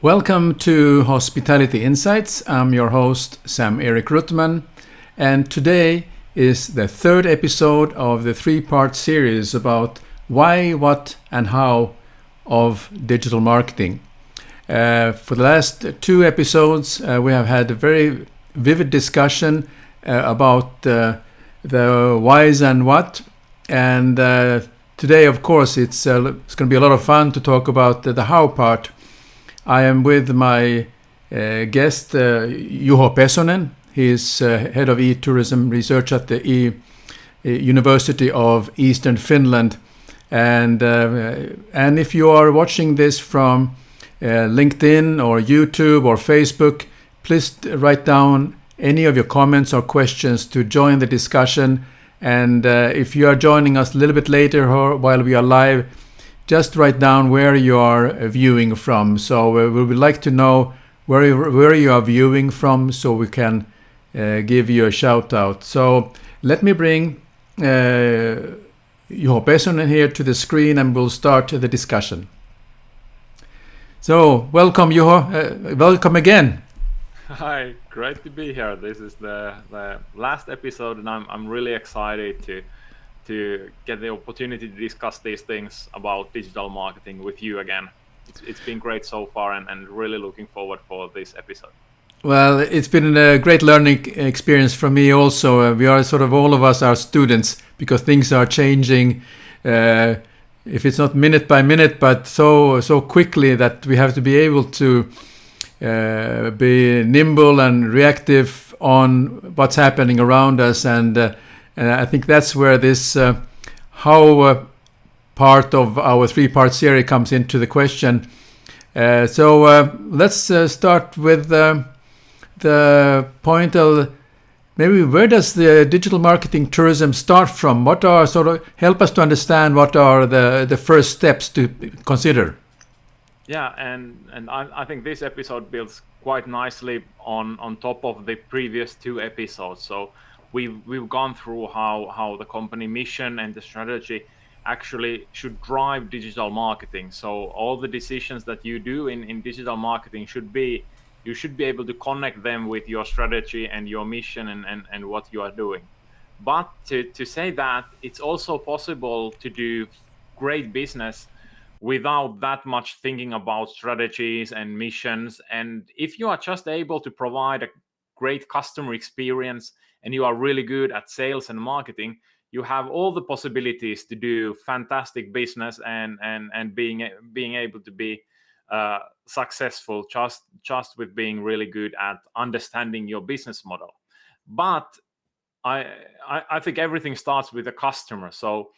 Welcome to Hospitality Insights. I'm your host, Sam-Erik, and today is the third episode of the three-part series about why, what, and how of digital marketing. For the last two episodes, we have had a very vivid discussion about the whys and what, and today, of course, it's going to be a lot of fun to talk about the how part. I am with my guest, Juho Pesonen. He is head of eTourism research at the University of Eastern Finland. And if you are watching this from LinkedIn or YouTube or Facebook, please write down any of your comments or questions to join the discussion. And if you are joining us a little bit later or while we are live, just write down where you are viewing from. So we would like to know where you are viewing from so we can give you a shout out. So let me bring Juho Pesonen here to the screen and we'll start the discussion. So welcome Juho, welcome again. Hi, great to be here. This is the last episode and I'm really excited to get the opportunity to discuss these things about digital marketing with you again. It's been great so far and really looking forward for this episode. Well, it's been a great learning experience for me also. We are sort of, all of us are students because things are changing. If it's not minute by minute, but so quickly that we have to be able to be nimble and reactive on what's happening around us. And I think that's where this how part of our three-part series comes into the question. So let's start with the point of maybe where does the digital marketing tourism start from? What are help us to understand what are the first steps to consider? Yeah, and I think this episode builds quite nicely on top of the previous two episodes. So we've gone through how the company mission and the strategy actually should drive digital marketing. So all the decisions that you do in digital marketing you should be able to connect them with your strategy and your mission and what you are doing. But to say that it's also possible to do great business without that much thinking about strategies and missions. And if you are just able to provide a great customer experience and you are really good at sales and marketing, you have all the possibilities to do fantastic business and being able to be successful just with being really good at understanding your business model. But I think everything starts with the customer. So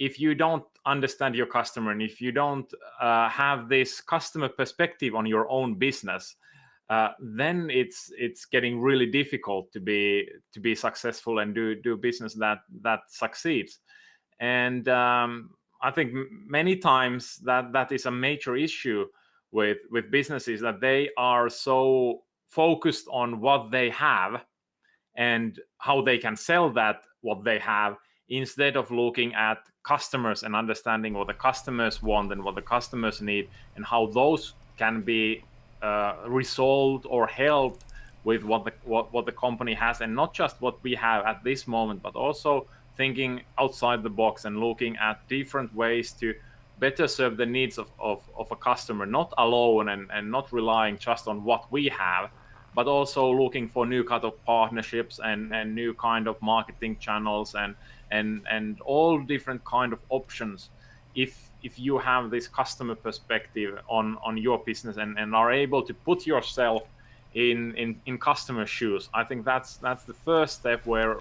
if you don't understand your customer and if you don't have this customer perspective on your own business, then it's getting really difficult to be successful and do business that succeeds. And I think many times that is a major issue with businesses, that they are so focused on what they have and how they can sell that what they have, instead of looking at customers and understanding what the customers want and what the customers need and how those can be resolved or helped with what the company has, and not just what we have at this moment, but also thinking outside the box and looking at different ways to better serve the needs of a customer, not alone and not relying just on what we have, but also looking for new kind of partnerships and new kind of marketing channels and all different kind of options. If you have this customer perspective on your business and are able to put yourself in customer shoes, I think that's the first step where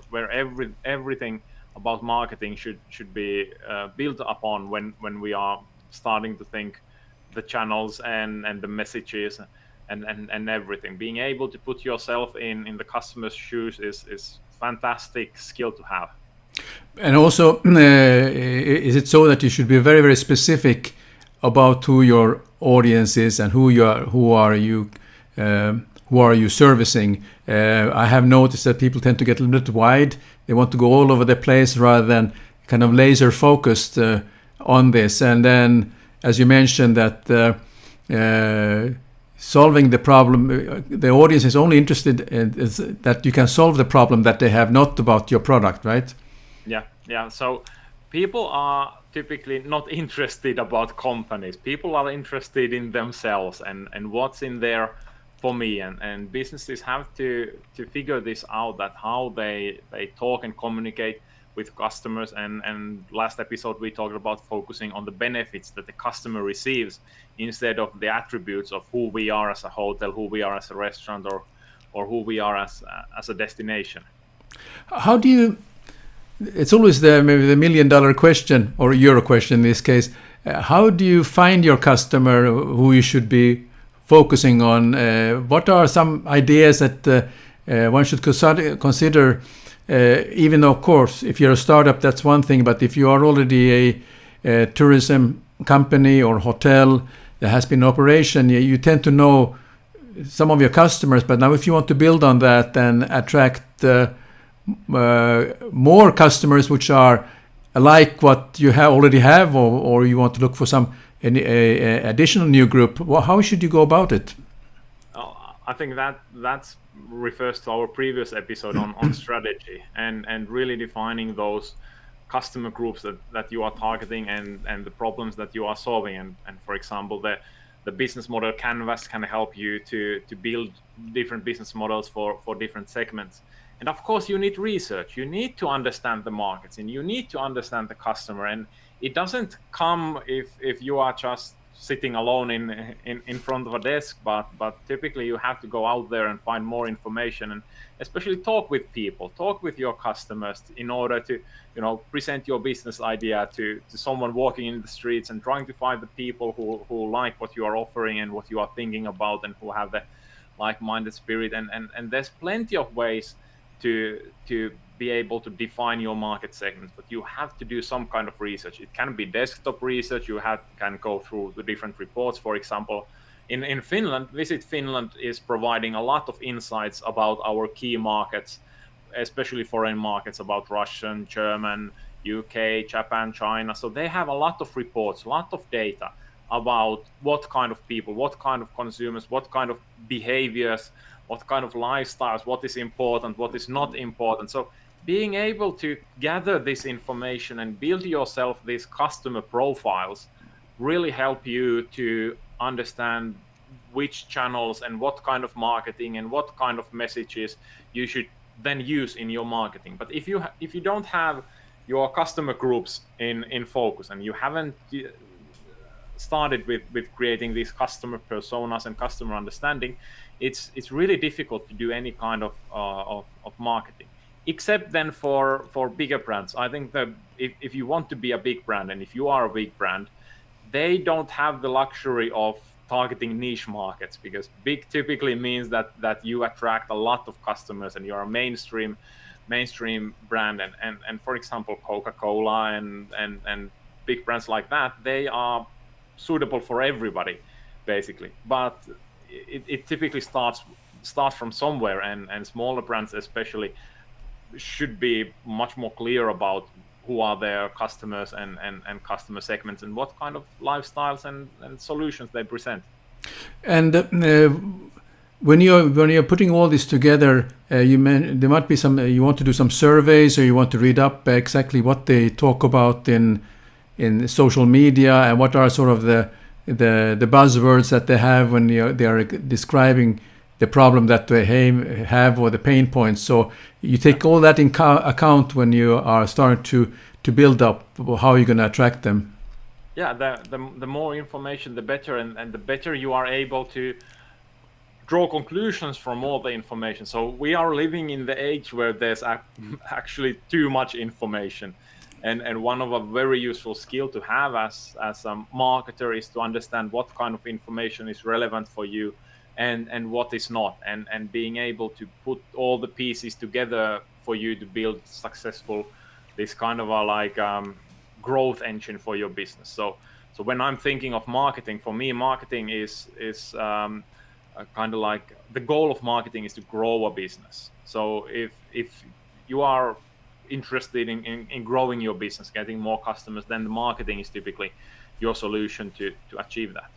everything about marketing should be built upon when we are starting to think the channels and the messages and everything. Being able to put yourself in the customer's shoes is fantastic skill to have. And also, is it so that you should be very, very specific about who your audience is and who are you servicing? I have noticed that people tend to get a little bit wide. They want to go all over the place rather than kind of laser focused on this. And then, as you mentioned, that solving the problem. The audience is only interested in is that you can solve the problem that they have, not about your product, right? Yeah. So people are typically not interested about companies. People are interested in themselves and what's in there for me. And businesses have to figure this out, that how they talk and communicate with customers. And last episode we talked about focusing on the benefits that the customer receives instead of the attributes of who we are as a hotel, who we are as a restaurant, or who we are as a destination. How do you? It's always maybe the $1 million question, or euro question in this case. How do you find your customer who you should be focusing on? What are some ideas that one should consider? Even though, of course, if you're a startup, that's one thing. But if you are already a tourism company or hotel that has been in operation, you tend to know some of your customers. But now if you want to build on that and attract more customers which are like what you already have, or you want to look for some additional new group, how should you go about it? I think that refers to our previous episode on strategy and really defining those customer groups that you are targeting and the problems that you are solving. And for example, the business model canvas can help you to build different business models for different segments. And of course, you need research. You need to understand the markets, and you need to understand the customer. And it doesn't come if you are just sitting alone in front of a desk, but typically you have to go out there and find more information, and especially talk with people, talk with your customers in order to present your business idea to someone walking in the streets and trying to find the people who like what you are offering and what you are thinking about, and who have the like-minded spirit. And there's plenty of ways to be able to define your market segments, but you have to do some kind of research. It can be desktop research. You can go through the different reports. For example, in Finland, Visit Finland is providing a lot of insights about our key markets, especially foreign markets, about Russian, German, UK, Japan, China. So they have a lot of reports, a lot of data about what kind of people, what kind of consumers, what kind of behaviors, what kind of lifestyles, what is important, what is not important. So being able to gather this information and build yourself these customer profiles really help you to understand which channels and what kind of marketing and what kind of messages you should then use in your marketing. But if you don't have your customer groups in focus, and you haven't started with creating these customer personas and customer understanding, it's really difficult to do any kind of marketing, except then for bigger brands. I think that if you want to be a big brand, and if you are a big brand, they don't have the luxury of targeting niche markets, because big typically means that you attract a lot of customers and you're a mainstream brand. And for example, Coca-Cola and big brands like that, they are suitable for everybody basically. But it typically starts from somewhere, and smaller brands especially should be much more clear about who are their customers and customer segments, and what kind of lifestyles and solutions they present. And when you're putting all this together, there might be some. You want to do some surveys, or you want to read up exactly what they talk about in social media, and what are sort of the buzzwords that they have when they are describing the problem that they have, or the pain points. So you take all that in account when you are starting to build up how you're going to attract them. Yeah, the more information, the better, and the better you are able to draw conclusions from all the information. So we are living in the age where there's actually too much information. And one of a very useful skill to have as a marketer is to understand what kind of information is relevant for you and what is not, and being able to put all the pieces together for you to build successful, this kind of a growth engine for your business. So when I'm thinking of marketing, for me, marketing is kind of like, the goal of marketing is to grow a business. So if you are interested in growing your business, getting more customers, then the marketing is typically your solution to achieve that.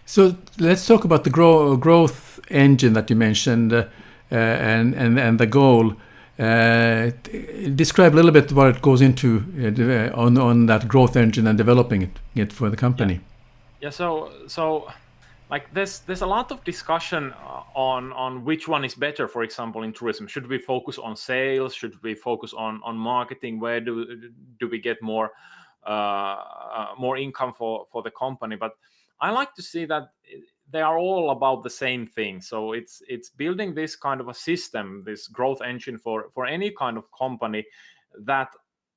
So let's talk about the growth engine that you mentioned, and the goal. Describe a little bit what it goes into on that growth engine and developing it for the company. Yeah. So like there's a lot of discussion on which one is better. For example, in tourism, should we focus on sales? Should we focus on marketing? Where do we get more income for the company? But I like to see that they are all about the same thing. So it's building this kind of a system, this growth engine for any kind of company that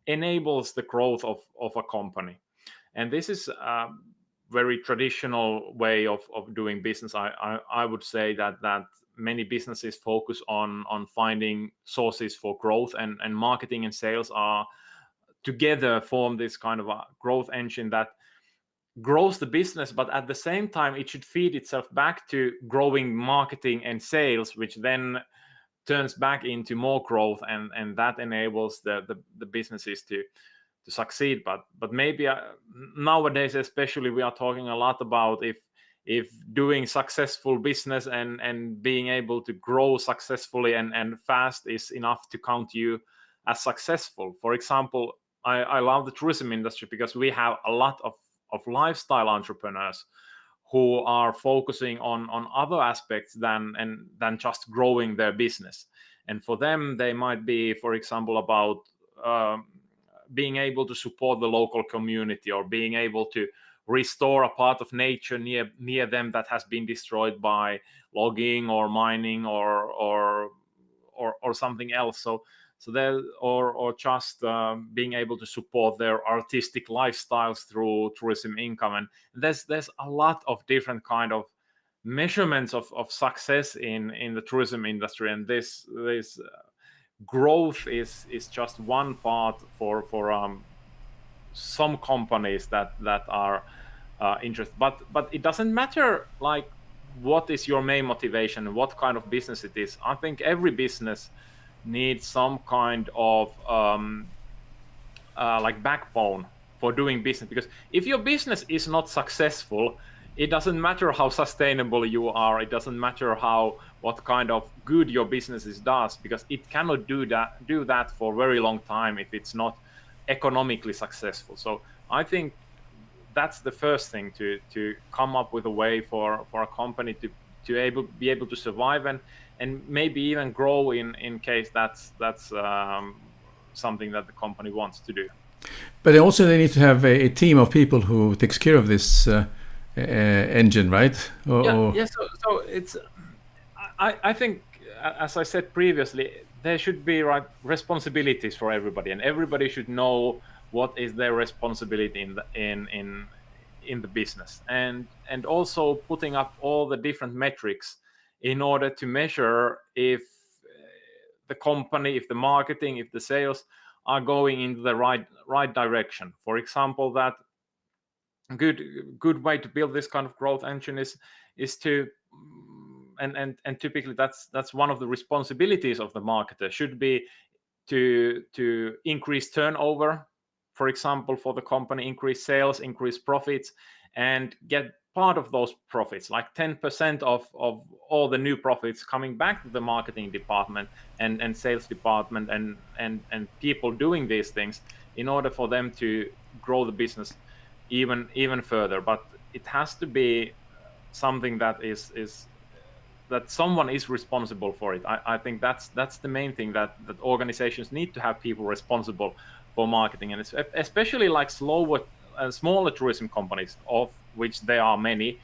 enables the growth of a company. And this is very traditional way of doing business. I would say that many businesses focus on finding sources for growth, and marketing and sales are together form this kind of a growth engine that grows the business, but at the same time it should feed itself back to growing marketing and sales, which then turns back into more growth, and that enables the businesses to succeed. But maybe nowadays especially we are talking a lot about if doing successful business and being able to grow successfully and fast is enough to count you as successful. For example, I love the tourism industry because we have a lot of lifestyle entrepreneurs who are focusing on other aspects than just growing their business. And for them, they might be, for example, about being able to support the local community, or being able to restore a part of nature near them that has been destroyed by logging or mining or something else. So there, or just being able to support their artistic lifestyles through tourism income. And there's a lot of different kind of measurements of success in the tourism industry, and this growth is just one part for some companies that are interested. But it doesn't matter like what is your main motivation and what kind of business it is. I think every business needs some kind of like backbone for doing business, because if your business is not successful, it doesn't matter how sustainable you are, it doesn't matter what kind of good your business does, because it cannot do that for a very long time if it's not economically successful. So I think that's the first thing, to come up with a way for a company to be able to survive and maybe even grow in case that's something that the company wants to do. But also they need to have a team of people who takes care of this engine, right? Yeah. So it's I think, as I said previously, there should be responsibilities for everybody, and everybody should know what is their responsibility in the business, and also putting up all the different metrics in order to measure if the company, if the marketing, if the sales are going into the right direction. For example, that good way to build this kind of growth engine is to and typically that's one of the responsibilities of the marketer, should be to increase turnover, for example, for the company, increase sales, increase profits, and get part of those profits, like 10% of all the new profits, coming back to the marketing department and sales department and people doing these things, in order for them to grow the business even further. But it has to be something that is that someone is responsible for it. I think that's the main thing, that organizations need to have people responsible for marketing, and especially like smaller tourism companies, of which there are many.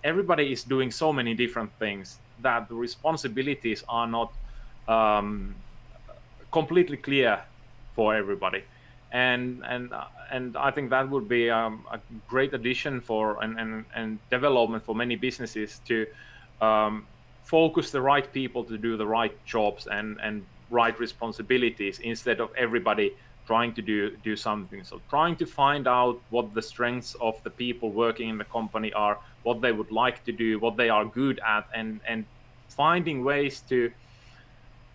Everybody is doing so many different things that the responsibilities are not completely clear for everybody. And I think that would be a great addition for and development for many businesses to focus the right people to do the right jobs and right responsibilities, instead of everybody trying to do something. So trying to find out what the strengths of the people working in the company are, what they would like to do, what they are good at, and finding ways to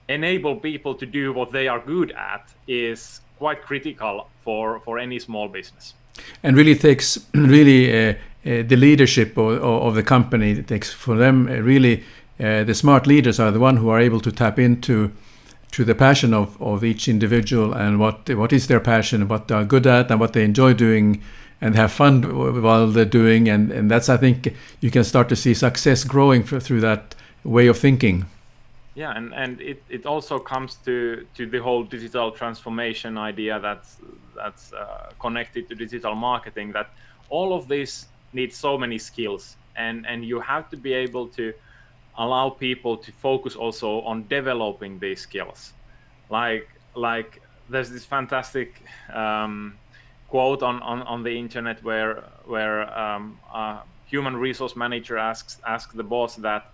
enable people to do what they are good at is quite critical for any small business. And really takes really the leadership of the company. It takes for them really the smart leaders are the one who are able to tap into the passion of each individual and what is their passion, what they're good at, and what they enjoy doing, and have fun while they're doing. And that's, I think, you can start to see success growing through that way of thinking. Yeah, and it also comes to the whole digital transformation idea that's connected to digital marketing, that all of this needs so many skills, and you have to be able to allow people to focus also on developing these skills. Like there's this fantastic quote on the internet where a human resource manager asks the boss that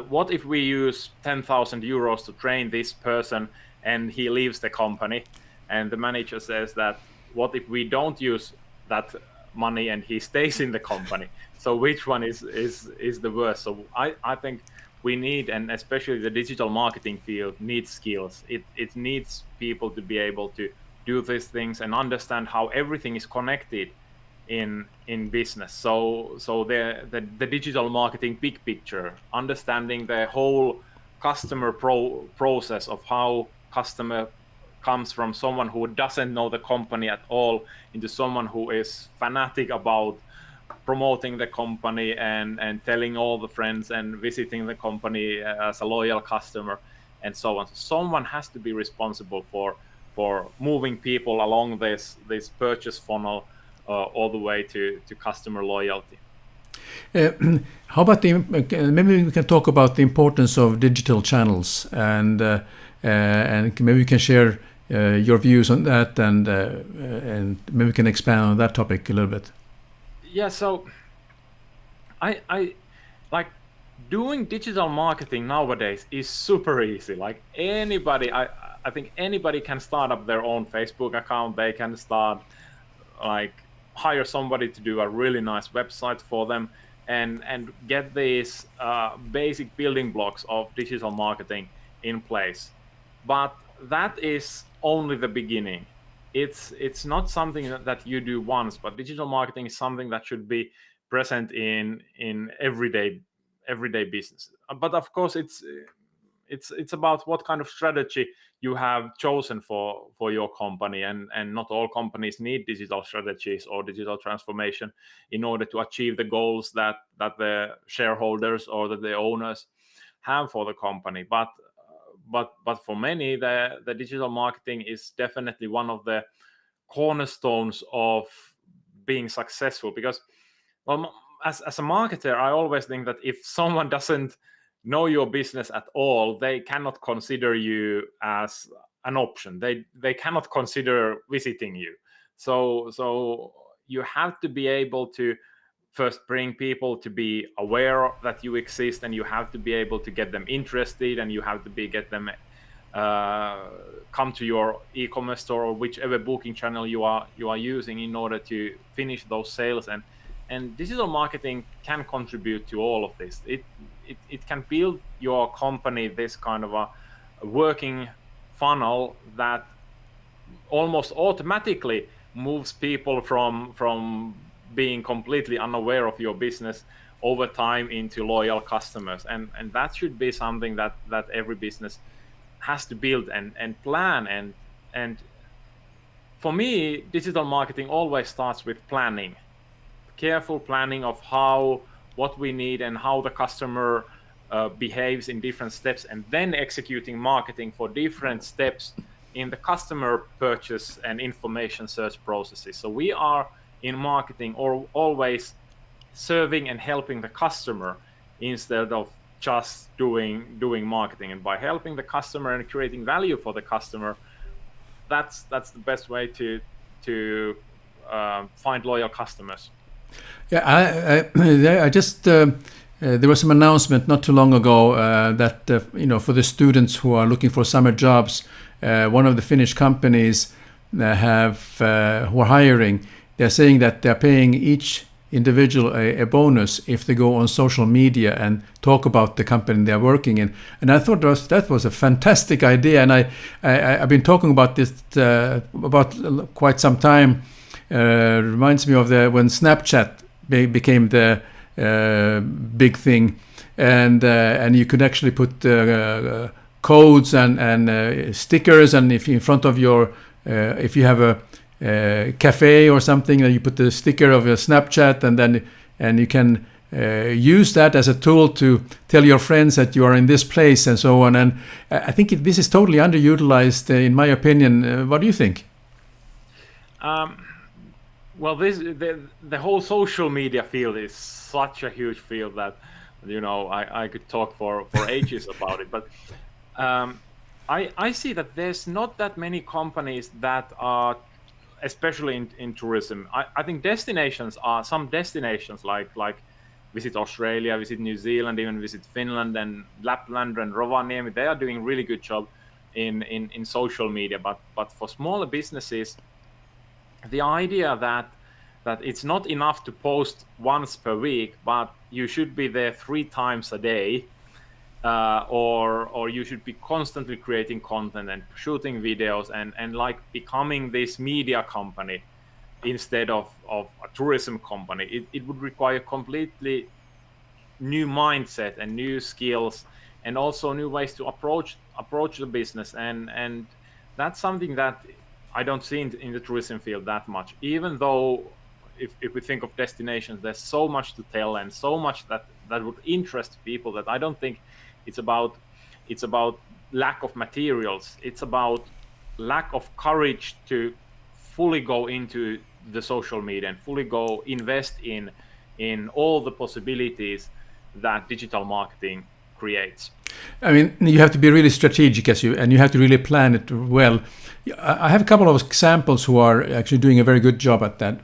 what if we use 10,000 euros to train this person and he leaves the company, and the manager says that what if we don't use that money and he stays in the company? So which one is the worst? So I think we need, and especially the digital marketing field needs skills. It needs people to be able to do these things and understand how everything is connected in business. So the digital marketing big picture, understanding the whole customer process of how customer comes from someone who doesn't know the company at all into someone who is fanatic about promoting the company and telling all the friends and visiting the company as a loyal customer and so on. So someone has to be responsible for moving people along this purchase funnel all the way to customer loyalty. How about maybe we can talk about the importance of digital channels, and maybe we can share your views on that, and maybe we can expand on that topic a little bit. Yeah, so I like doing digital marketing nowadays is super easy. Like anybody, I think anybody can start up their own Facebook account. They can start hire somebody to do a really nice website for them and get these basic building blocks of digital marketing in place. But that is only the beginning. It's not something that you do once, but digital marketing is something that should be present in everyday business. But of course, it's about what kind of strategy you have chosen for your company, and not all companies need digital strategies or digital transformation in order to achieve the goals that the shareholders or that the owners have for the company. But for many, the digital marketing is definitely one of the cornerstones of being successful, because as a marketer, I always think that if someone doesn't know your business at all, they cannot consider you as an option. They cannot consider visiting you. So you have to be able to first bring people to be aware that you exist, and you have to be able to get them interested, and you have to get them come to your e-commerce store or whichever booking channel you are using in order to finish those sales. And digital marketing can contribute to all of this. It can build your company this kind of a working funnel that almost automatically moves people from being completely unaware of your business over time into loyal customers. And that should be something that every business has to build and plan. And for me, digital marketing always starts with planning. Careful planning of what we need and how the customer behaves in different steps, and then executing marketing for different steps in the customer purchase and information search processes. So we are in marketing or always serving and helping the customer instead of just doing marketing. And by helping the customer and creating value for the customer, that's the best way to find loyal customers. Yeah, I just there was some announcement not too long ago that for the students who are looking for summer jobs, one of the Finnish companies who are hiring, they're saying that they're paying each individual a bonus if they go on social media and talk about the company they're working in. And I thought that was a fantastic idea, and I've been talking about this about quite some time. Reminds me of when Snapchat became the big thing, and you could actually put codes and stickers, and if in front of your if you have a cafe or something, you put the sticker of your Snapchat, and you can use that as a tool to tell your friends that you are in this place and so on. And I think this is totally underutilized, in my opinion. What do you think? Well, the whole social media field is such a huge field that I could talk for ages about it. But I see that there's not that many companies that are, especially in tourism. I think some destinations like visit Australia, visit New Zealand, even visit Finland and Lapland and Rovaniemi. They are doing really good job in social media. But for smaller businesses, the idea that it's not enough to post once per week, but you should be there 3 times a day, or you should be constantly creating content and shooting videos and like becoming this media company instead of a tourism company. It would require completely new mindset and new skills, and also new ways to approach the business, and that's something that I don't see in the tourism field that much. Even though if we think of destinations, there's so much to tell and so much that would interest people, that I don't think it's about lack of materials. It's about lack of courage to fully go into the social media and fully go invest in all the possibilities that digital marketing creates. I mean, you have to be really strategic, and you have to really plan it well. I have a couple of examples who are actually doing a very good job at that.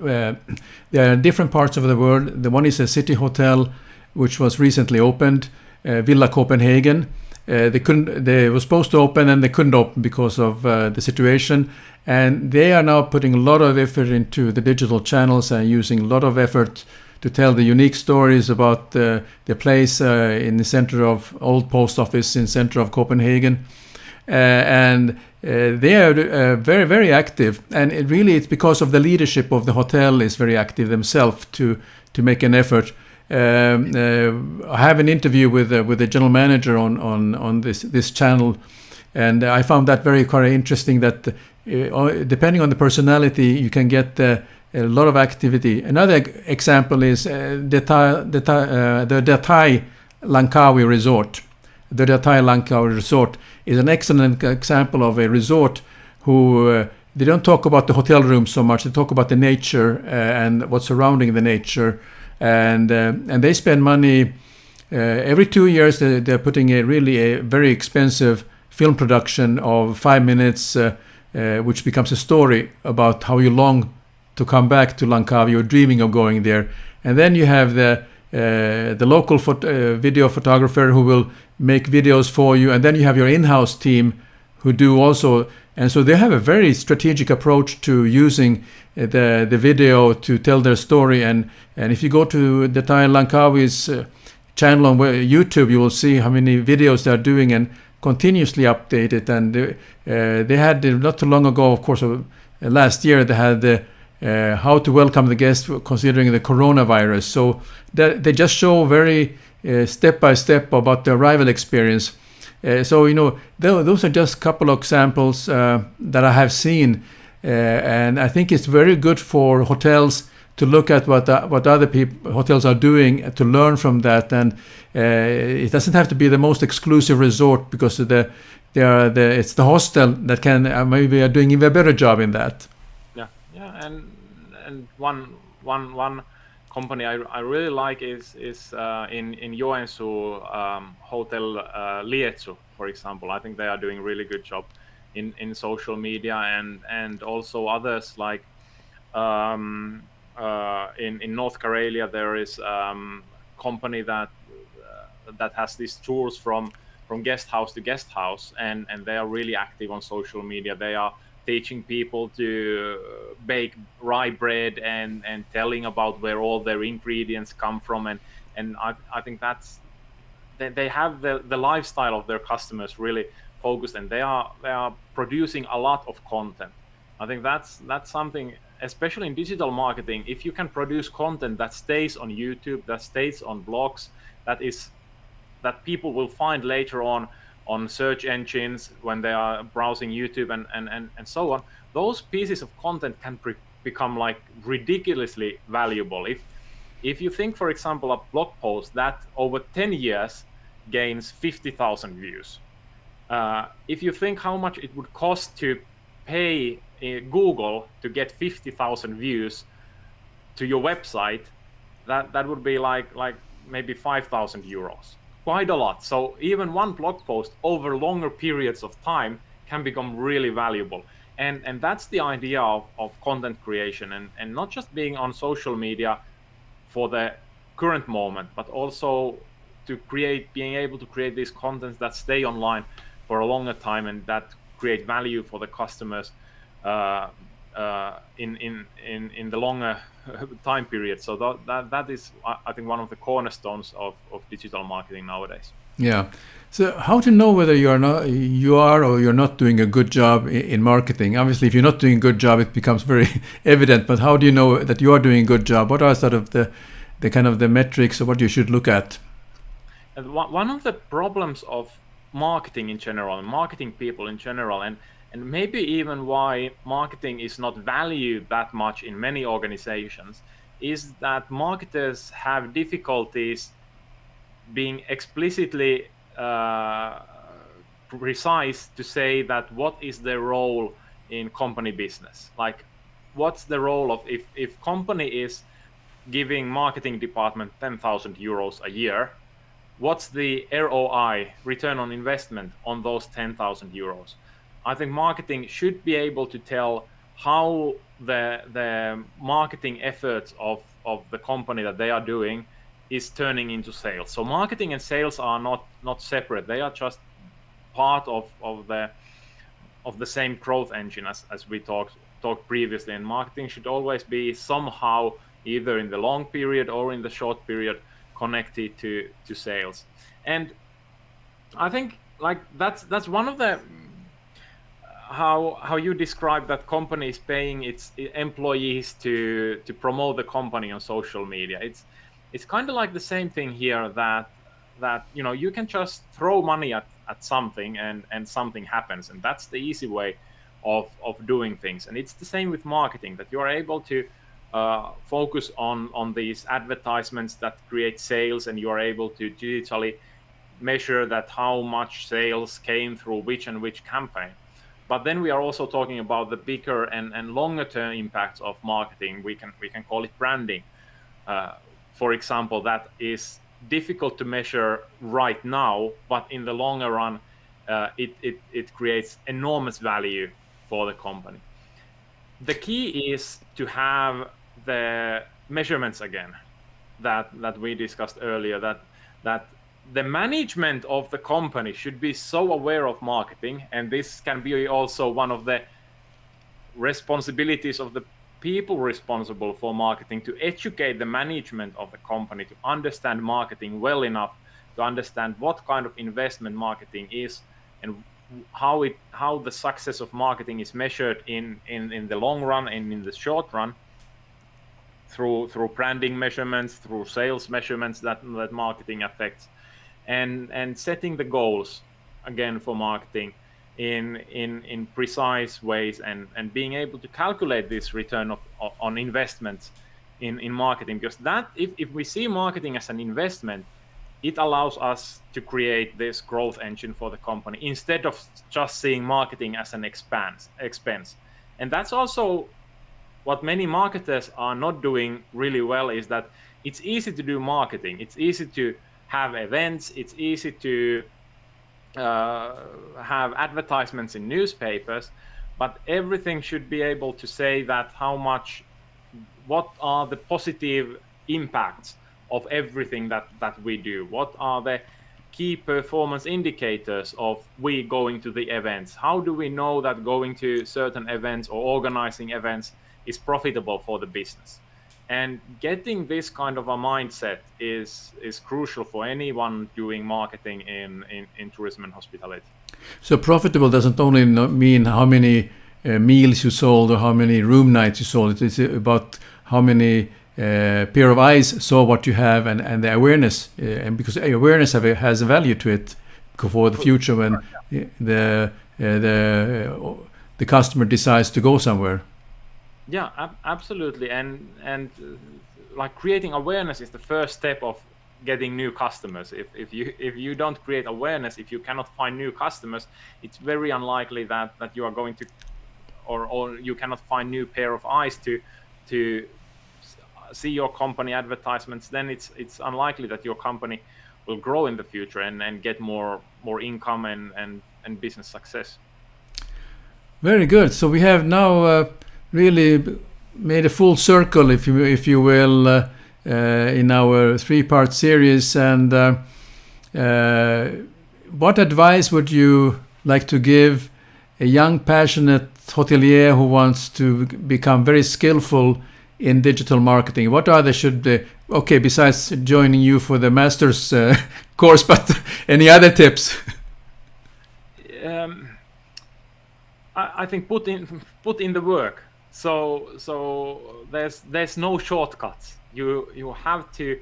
There are different parts of the world. The one is a city hotel, which was recently opened, Villa Copenhagen. They were supposed to open and they couldn't open because of the situation. And they are now putting a lot of effort into the digital channels and using a lot of effort to tell the unique stories about the place in the center of old post office in center of Copenhagen. And they are very, very active. And it's because of the leadership of the hotel is very active themselves to make an effort. I have an interview with the general manager on this channel, and I found that quite interesting. That depending on the personality, you can get a lot of activity. Another example is the Datai Langkawi Resort. The Datai Langkawi Resort is an excellent example of a resort who they don't talk about the hotel rooms so much. They talk about the nature and what's surrounding the nature. And they spend money every 2 years. They're putting a very expensive film production of 5 minutes, which becomes a story about how you long to come back to Langkawi. You're dreaming of going there, and then you have the local video photographer who will make videos for you, and then you have your in-house team who do also. And so they have a very strategic approach to using the video to tell their story. And if you go to the Thai Langkawi's channel on YouTube, you will see how many videos they are doing and continuously update it. And they had not too long ago, of course, last year, they had how to welcome the guests considering the coronavirus. So they just show very step by step about the arrival experience. So those are just a couple of examples that I have seen, and I think it's very good for hotels to look at what other hotels are doing, to learn from that. And it doesn't have to be the most exclusive resort, because it's the hostel that can maybe are doing even a better job in that. Yeah, and one company I really like is in Joensuu, Hotel Lietsu, for example. I think they are doing really good job in social media, and also others like in North Karelia there is company that has these tours from guest house to guest house, and they are really active on social media. They are teaching people to bake rye bread and telling about where all their ingredients come from, and I think they have the lifestyle of their customers really focused, and they are producing a lot of content. I think that's something especially in digital marketing, if you can produce content that stays on YouTube, that stays on blogs, that people will find later on search engines when they are browsing YouTube and so on, those pieces of content can become like ridiculously valuable. If you think, for example, a blog post that over 10 years gains 50,000 views, if you think how much it would cost to pay Google to get 50,000 views to your website, that would be like maybe 5,000 euros, quite a lot. So even one blog post over longer periods of time can become really valuable. And that's the idea of content creation, and not just being on social media for the current moment, but also to being able to create these contents that stay online for a longer time and that create value for the customers in the longer time period. So that is, I think, one of the cornerstones of digital marketing nowadays. Yeah. So how to know whether you are or you're not doing a good job in marketing? Obviously, if you're not doing a good job, it becomes very evident. But how do you know that you are doing a good job? What are sort of the kind of the metrics or what you should look at? And one of the problems of marketing in general, and marketing people in general, and maybe even why marketing is not valued that much in many organizations, is that marketers have difficulties being explicitly precise to say that what is their role in company business. Like, what's the role of, if company is giving marketing department 10,000 euros a year, what's the ROI, return on investment, on those 10,000 euros? I think marketing should be able to tell how the marketing efforts of the company that they are doing is turning into sales. So marketing and sales are not separate. They are just part of the same growth engine as we talked previously. And marketing should always be somehow, either in the long period or in the short period, connected to sales. And I think like that's one of the how you describe that company is paying its employees to promote the company on social media. It's kind of like the same thing here, that you can just throw money at something and something happens, and that's the easy way of doing things. And it's the same with marketing, that you are able to focus on these advertisements that create sales, and you are able to digitally measure that how much sales came through which campaign. But then we are also talking about the bigger and longer term impacts of marketing. We can call it branding, for example, that is difficult to measure right now, but in the longer run, it creates enormous value for the company. The key is to have the measurements again that we discussed earlier, that the management of the company should be so aware of marketing, and this can be also one of the responsibilities of the people responsible for marketing, to educate the management of the company to understand marketing well enough to understand what kind of investment marketing is, and how the success of marketing is measured in the long run and in the short run, through branding measurements, through sales measurements that marketing affects, and setting the goals again for marketing in precise ways, and being able to calculate this return on investments in marketing, because that if we see marketing as an investment, it allows us to create this growth engine for the company, instead of just seeing marketing as an expense. And that's also what many marketers are not doing really well, is that it's easy to do marketing, it's easy to have events, it's easy to have advertisements in newspapers, but everything should be able to say that what are the positive impacts of everything that we do, what are the key performance indicators of we going to the events, how do we know that going to certain events or organizing events is profitable for the business. And getting this kind of a mindset is crucial for anyone doing marketing in tourism and hospitality. So profitable doesn't only mean how many meals you sold or how many room nights you sold. It's about how many pair of eyes saw what you have, and the awareness, and because awareness has a value to it for the future when the customer decides to go somewhere. Yeah, absolutely, and like creating awareness is the first step of getting new customers. If you don't create awareness, if you cannot find new customers, it's very unlikely that you are going to, or you cannot find new pair of eyes to see your company advertisements. Then it's unlikely that your company will grow in the future and get more income and business success. Very good. So we have now really made a full circle, if you will, in our 3-part series. And what advice would you like to give a young, passionate hotelier who wants to become very skillful in digital marketing? What are they should okay, besides joining you for the master's course, but any other tips? I think put in the work. So there's no shortcuts. You have to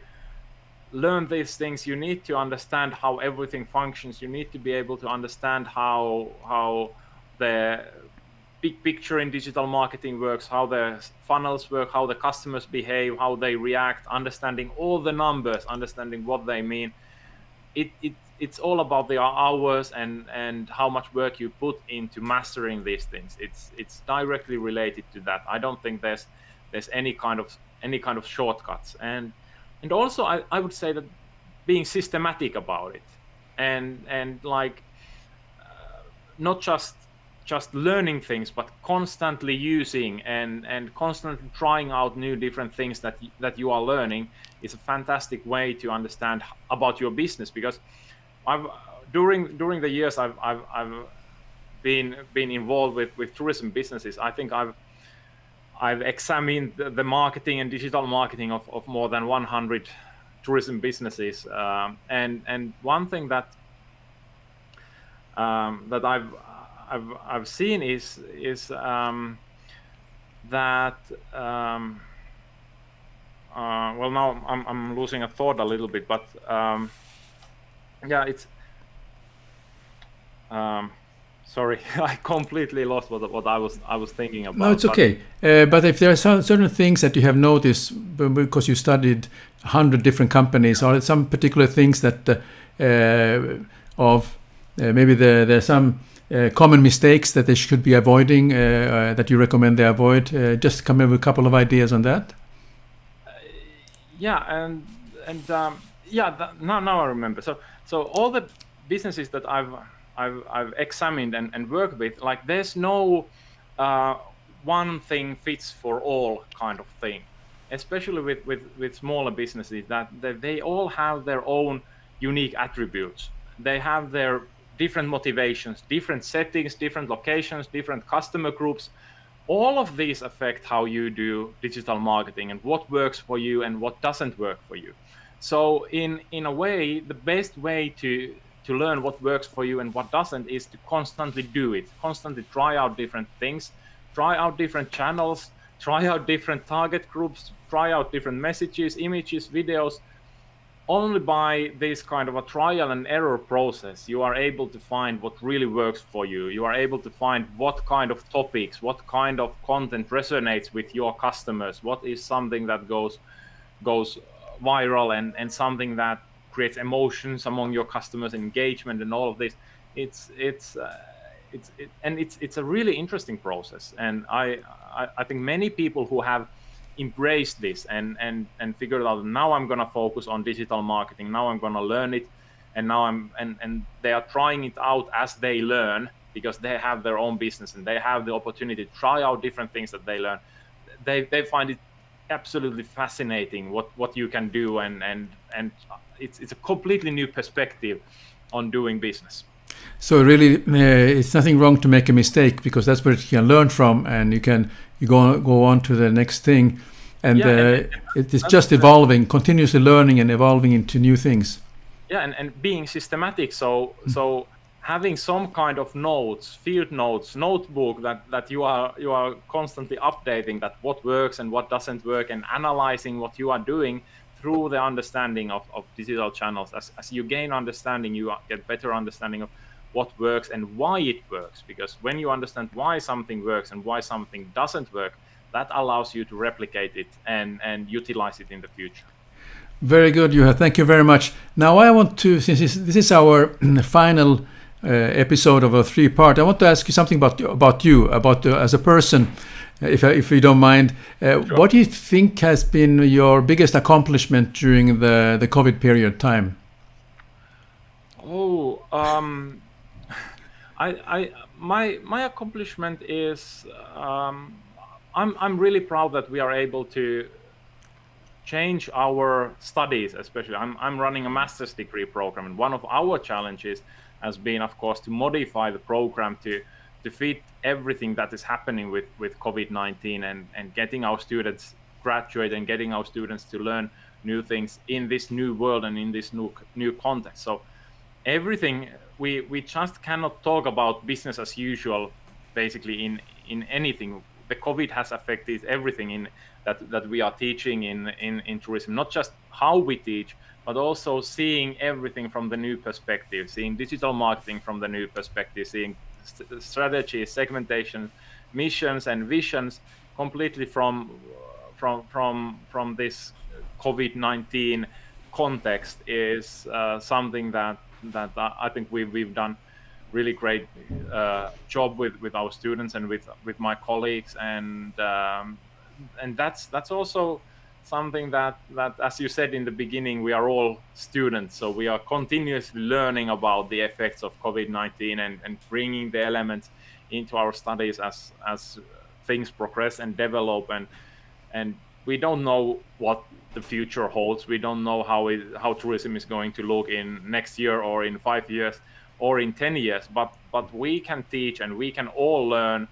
learn these things. You need to understand how everything functions. You need to be able to understand how the big picture in digital marketing works, how the funnels work, how the customers behave, how they react, understanding all the numbers, understanding what they mean. It's all about the hours and how much work you put into mastering these things. It's directly related to that. I don't think there's any kind of shortcuts. And also I would say that being systematic about it and like not just learning things, but constantly using and constantly trying out new different things that you are learning is a fantastic way to understand about your business. Because during the years I've been involved with tourism businesses, I think I've examined the marketing and digital marketing of more than 100 tourism businesses, and one thing that I've seen is that well, now I'm losing a thought a little bit, but yeah, it's sorry, I completely lost what I was thinking about. No, it's okay. But if there are certain things that you have noticed because you studied 100 different companies, are there some particular things that maybe there's some common mistakes that they should be avoiding, that you recommend they avoid? Just come in with a couple of ideas on that. Yeah, and yeah, now I remember. So all the businesses that I've examined and worked with, like there's no one thing fits for all kind of thing, especially with smaller businesses, that they all have their own unique attributes. They have their different motivations, different settings, different locations, different customer groups. All of these affect how you do digital marketing and what works for you and what doesn't work for you. So in a way, the best way to learn what works for you and what doesn't is to constantly do it, constantly try out different things, try out different channels, try out different target groups, try out different messages, images, videos. Only by this kind of a trial and error process, you are able to find what really works for you. You are able to find what kind of topics, what kind of content resonates with your customers, what is something that goes viral and something that creates emotions among your customers, engagement, and all of this. It's a really interesting process, and I think many people who have embraced this and figured out, now I'm gonna focus on digital marketing, now I'm gonna learn it, and now and they are trying it out as they learn, because they have their own business and they have the opportunity to try out different things that they learn. They find it absolutely fascinating what you can do, and it's a completely new perspective on doing business. So really, it's nothing wrong to make a mistake, because that's where you can learn from, and you go on to the next thing, and it is just evolving, continuously learning and evolving into new things. Yeah, and being systematic. So having some kind of notes, field notes, notebook that you are constantly updating, that what works and what doesn't work, and analyzing what you are doing through the understanding of digital channels. As you gain understanding, you get better understanding of what works and why it works, because when you understand why something works and why something doesn't work, that allows you to replicate it and utilize it in the future. Very good, Juho. Thank you very much. Now I want to, since this is our final episode of a three-part, I want to ask you something about you, as a person, if you don't mind. Sure. What do you think has been your biggest accomplishment during the COVID period time? Oh, my accomplishment is I'm really proud that we are able to change our studies. Especially, I'm running a master's degree program, and one of our challenges has been, of course, to modify the program to fit everything that is happening with COVID-19 and getting our students graduate and getting our students to learn new things in this new world and in this new context. So everything, we just cannot talk about business as usual basically in anything. The COVID has affected everything in that we are teaching in tourism, not just how we teach, but also seeing everything from the new perspective, seeing digital marketing from the new perspective, seeing strategy, segmentation, missions and visions completely from this COVID-19 context is something that I think we've done really great job with our students and with my colleagues, and that's also something that as you said in the beginning, we are all students, so we are continuously learning about the effects of COVID-19 and bringing the elements into our studies as things progress and develop, and we don't know what the future holds. We don't know how tourism is going to look in next year or in 5 years or in 10 years, but we can teach and we can all learn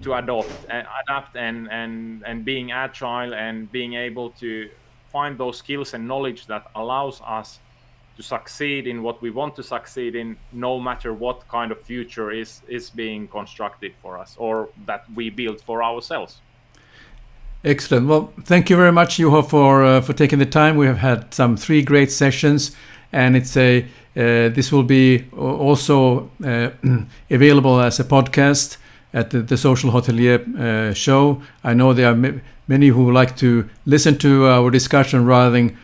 to adapt and being agile and being able to find those skills and knowledge that allows us to succeed in what we want to succeed in, no matter what kind of future is being constructed for us or that we build for ourselves. Excellent. Well, thank you very much, Juho, for taking the time. We have had some 3 great sessions, and this will be also available as a podcast at the Social Hotelier show. I know there are many who like to listen to our discussion rather than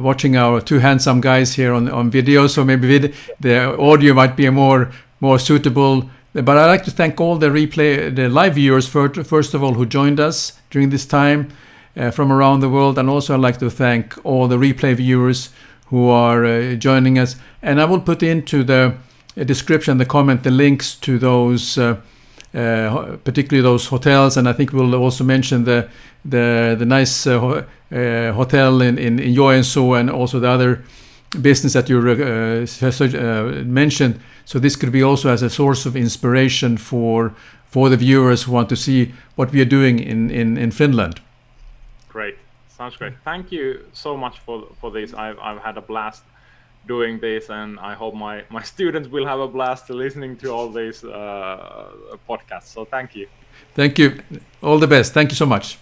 watching our 2 handsome guys here on video. So maybe the audio might be more suitable. But I'd like to thank all the live viewers first of all who joined us during this time from around the world, and also I'd like to thank all the replay viewers who are joining us. And I will put into the description, the comment, the links to those, particularly those hotels, and I think we'll also mention the nice hotel in Joensuu and also the other business that you mentioned. So this could be also as a source of inspiration for the viewers who want to see what we are doing in Finland. Great, sounds great. Thank you so much for this. I've had a blast doing this, and I hope my students will have a blast listening to all these podcasts. So thank you. Thank you. All the best. Thank you so much.